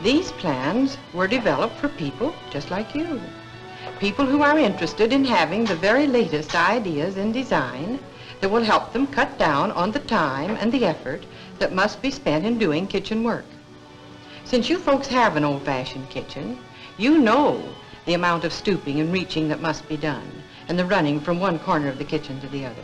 These plans were developed for people just like you. People who are interested in having the very latest ideas in design that will help them cut down on the time and the effort that must be spent in doing kitchen work. Since you folks have an old-fashioned kitchen, you know the amount of stooping and reaching that must be done and the running from one corner of the kitchen to the other.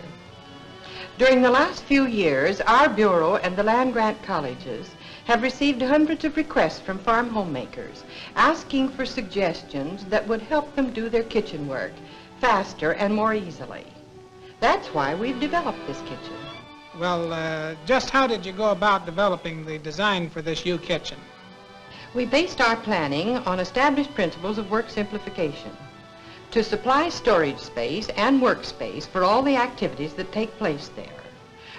During the last few years, our Bureau and the land-grant colleges have received hundreds of requests from farm homemakers asking for suggestions that would help them do their kitchen work faster and more easily. That's why we've developed this kitchen. Well, just how did you go about developing the design for this U-kitchen? We based our planning on established principles of work simplification to supply storage space and workspace for all the activities that take place there,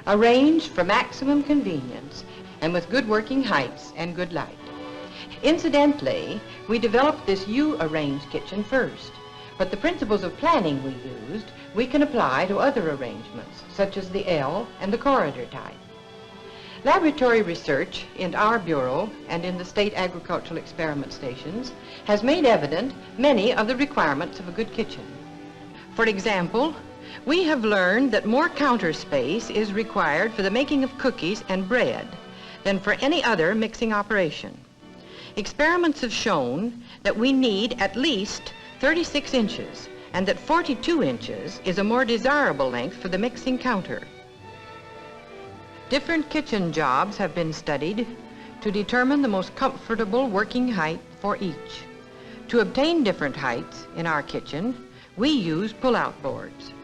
arranged for maximum convenience and with good working heights and good light. Incidentally, we developed this U-arranged kitchen first, but the principles of planning we used, we can apply to other arrangements, such as the L and the corridor type. Laboratory research in our Bureau and in the state agricultural experiment stations has made evident many of the requirements of a good kitchen. For example, we have learned that more counter space is required for the making of cookies and bread than for any other mixing operation. Experiments have shown that we need at least 36 inches and that 42 inches is a more desirable length for the mixing counter. Different kitchen jobs have been studied to determine the most comfortable working height for each. To obtain different heights in our kitchen, we use pull-out boards.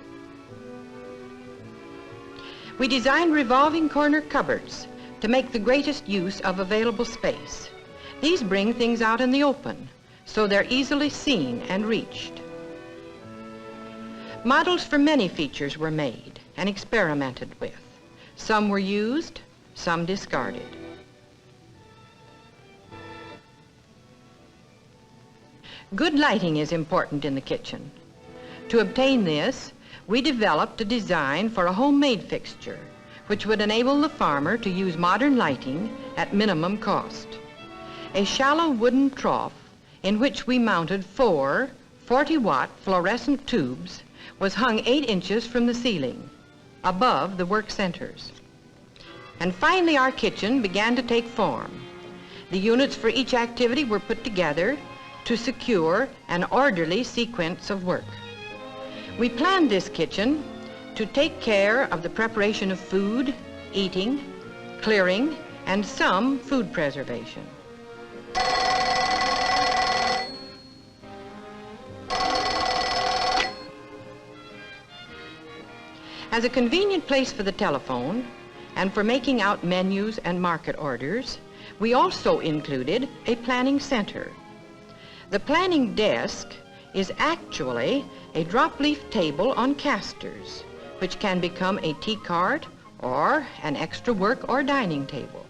We designed revolving corner cupboards to make the greatest use of available space. These bring things out in the open, so they're easily seen and reached. Models for many features were made and experimented with. Some were used, some discarded. Good lighting is important in the kitchen. To obtain this, we developed a design for a homemade fixture which would enable the farmer to use modern lighting at minimum cost. A shallow wooden trough in which we mounted 4 40-watt fluorescent tubes was hung 8 inches from the ceiling, above the work centers. And finally our kitchen began to take form. The units for each activity were put together to secure an orderly sequence of work. We planned this kitchen to take care of the preparation of food, eating, clearing, and some food preservation. As a convenient place for the telephone and for making out menus and market orders, we also included a planning center. The planning desk is actually a drop-leaf table on casters, which can become a tea cart or an extra work or dining table.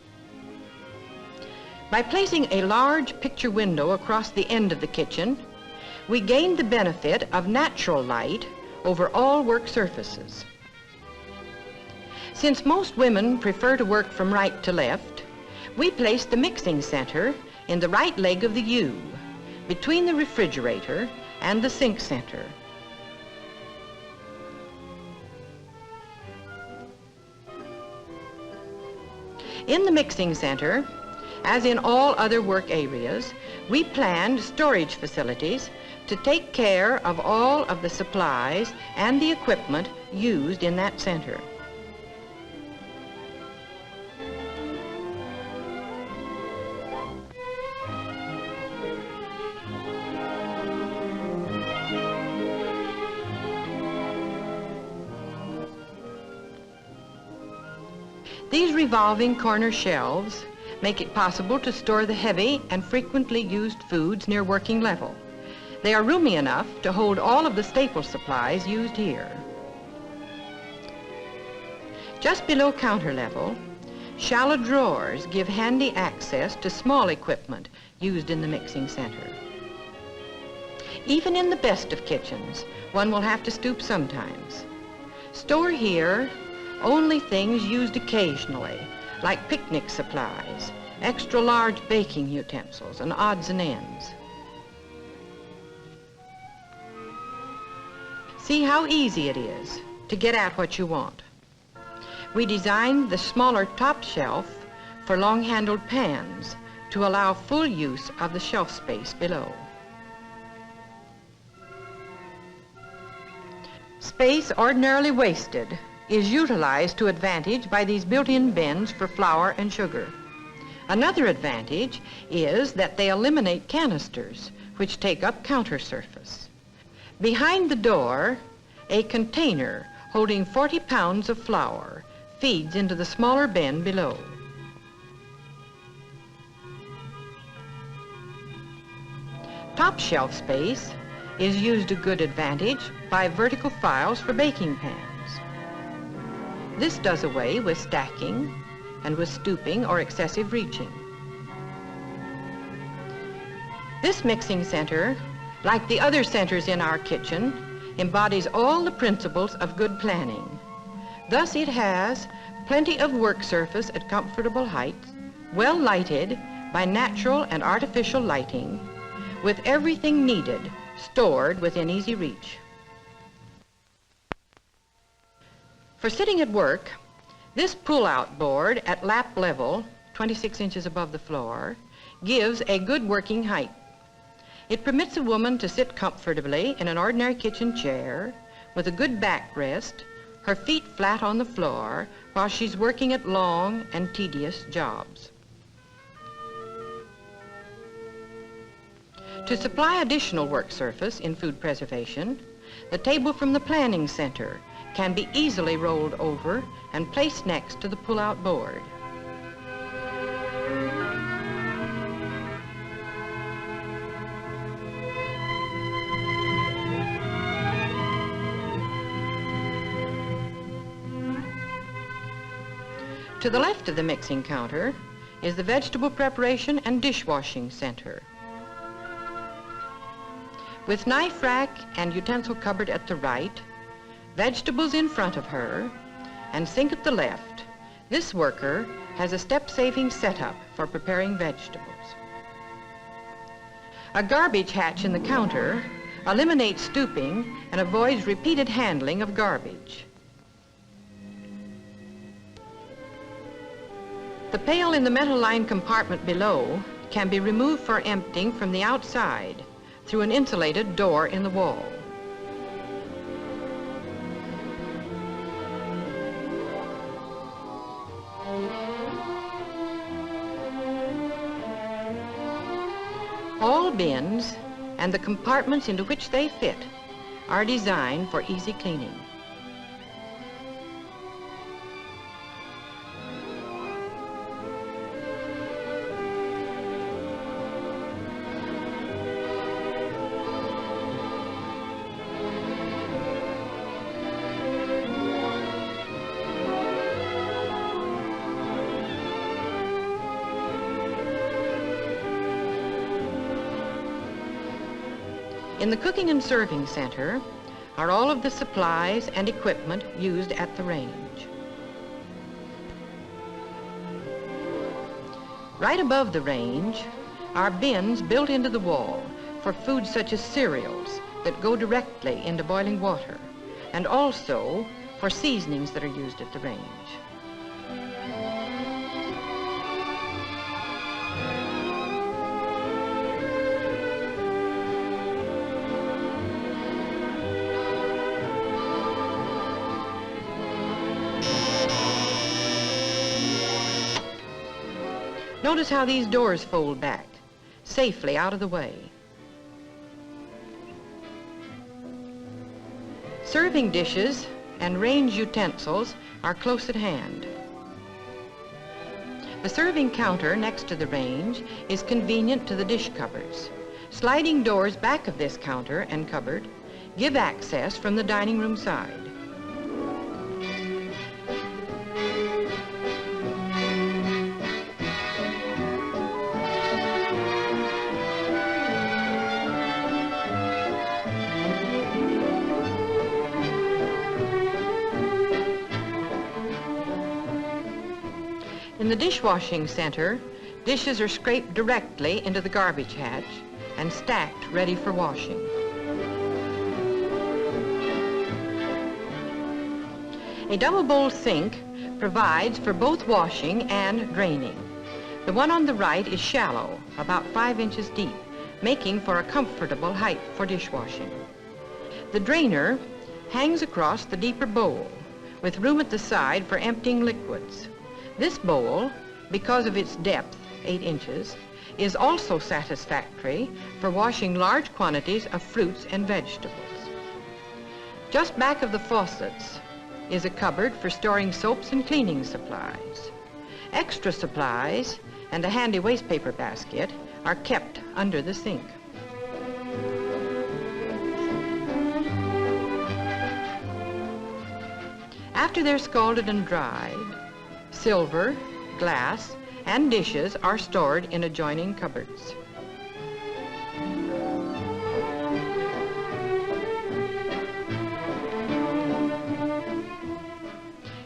By placing a large picture window across the end of the kitchen, we gained the benefit of natural light over all work surfaces. Since most women prefer to work from right to left, we placed the mixing center in the right leg of the U, between the refrigerator and the sink center. In the mixing center, as in all other work areas, we planned storage facilities to take care of all of the supplies and the equipment used in that center. These revolving corner shelves make it possible to store the heavy and frequently used foods near working level. They are roomy enough to hold all of the staple supplies used here. Just below counter level, shallow drawers give handy access to small equipment used in the mixing center. Even in the best of kitchens, one will have to stoop sometimes. Store here only things used occasionally, like picnic supplies, extra large baking utensils, and odds and ends. See how easy it is to get at what you want. We designed the smaller top shelf for long-handled pans to allow full use of the shelf space below. Space ordinarily wasted is utilized to advantage by these built-in bins for flour and sugar. Another advantage is that they eliminate canisters, which take up counter surface. Behind the door, a container holding 40 pounds of flour feeds into the smaller bin below. Top shelf space is used to good advantage by vertical files for baking pans. This does away with stacking and with stooping or excessive reaching. This mixing center, like the other centers in our kitchen, embodies all the principles of good planning. Thus it has plenty of work surface at comfortable heights, well lighted by natural and artificial lighting, with everything needed stored within easy reach. For sitting at work, this pull-out board at lap level, 26 inches above the floor, gives a good working height. It permits a woman to sit comfortably in an ordinary kitchen chair with a good backrest, her feet flat on the floor while she's working at long and tedious jobs. To supply additional work surface in food preservation, the table from the planning center can be easily rolled over and placed next to the pull-out board. To the left of the mixing counter is the vegetable preparation and dishwashing center. With knife rack and utensil cupboard at the right, vegetables in front of her, and sink at the left, this worker has a step-saving setup for preparing vegetables. A garbage hatch in the counter eliminates stooping and avoids repeated handling of garbage. The pail in the metal-lined compartment below can be removed for emptying from the outside through an insulated door in the wall. All bins and the compartments into which they fit are designed for easy cleaning. In the cooking and serving center are all of the supplies and equipment used at the range. Right above the range are bins built into the wall for foods such as cereals that go directly into boiling water, and also for seasonings that are used at the range. Notice how these doors fold back, safely out of the way. Serving dishes and range utensils are close at hand. The serving counter next to the range is convenient to the dish cupboards. Sliding doors back of this counter and cupboard give access from the dining room side. In the dishwashing center, dishes are scraped directly into the garbage hatch and stacked ready for washing. A double bowl sink provides for both washing and draining. The one on the right is shallow, about 5 inches deep, making for a comfortable height for dishwashing. The drainer hangs across the deeper bowl, with room at the side for emptying liquids. This bowl, because of its depth, 8 inches, is also satisfactory for washing large quantities of fruits and vegetables. Just back of the faucets is a cupboard for storing soaps and cleaning supplies. Extra supplies and a handy wastepaper basket are kept under the sink. After they're scalded and dried, silver, glass, and dishes are stored in adjoining cupboards.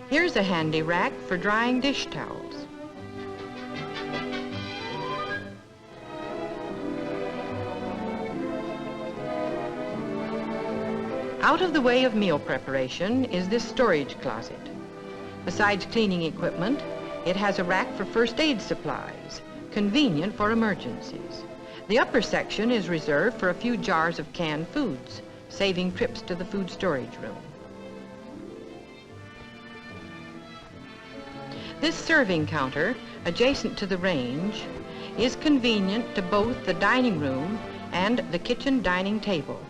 Here's a handy rack for drying dish towels. Out of the way of meal preparation is this storage closet. Besides cleaning equipment, it has a rack for first aid supplies, convenient for emergencies. The upper section is reserved for a few jars of canned foods, saving trips to the food storage room. This serving counter, adjacent to the range, is convenient to both the dining room and the kitchen dining table.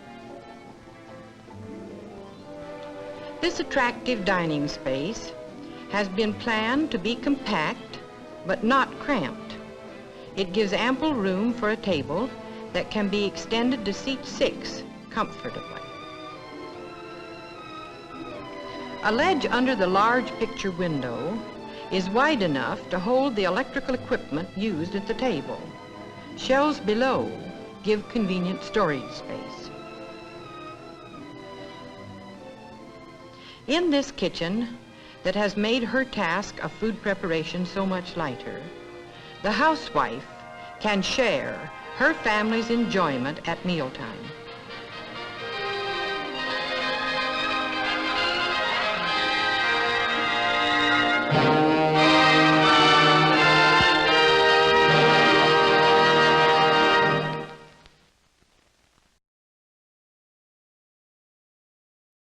This attractive dining space has been planned to be compact but not cramped. It gives ample room for a table that can be extended to seat 6 comfortably. A ledge under the large picture window is wide enough to hold the electrical equipment used at the table. Shelves below give convenient storage space. In this kitchen that has made her task of food preparation so much lighter, the housewife can share her family's enjoyment at mealtime.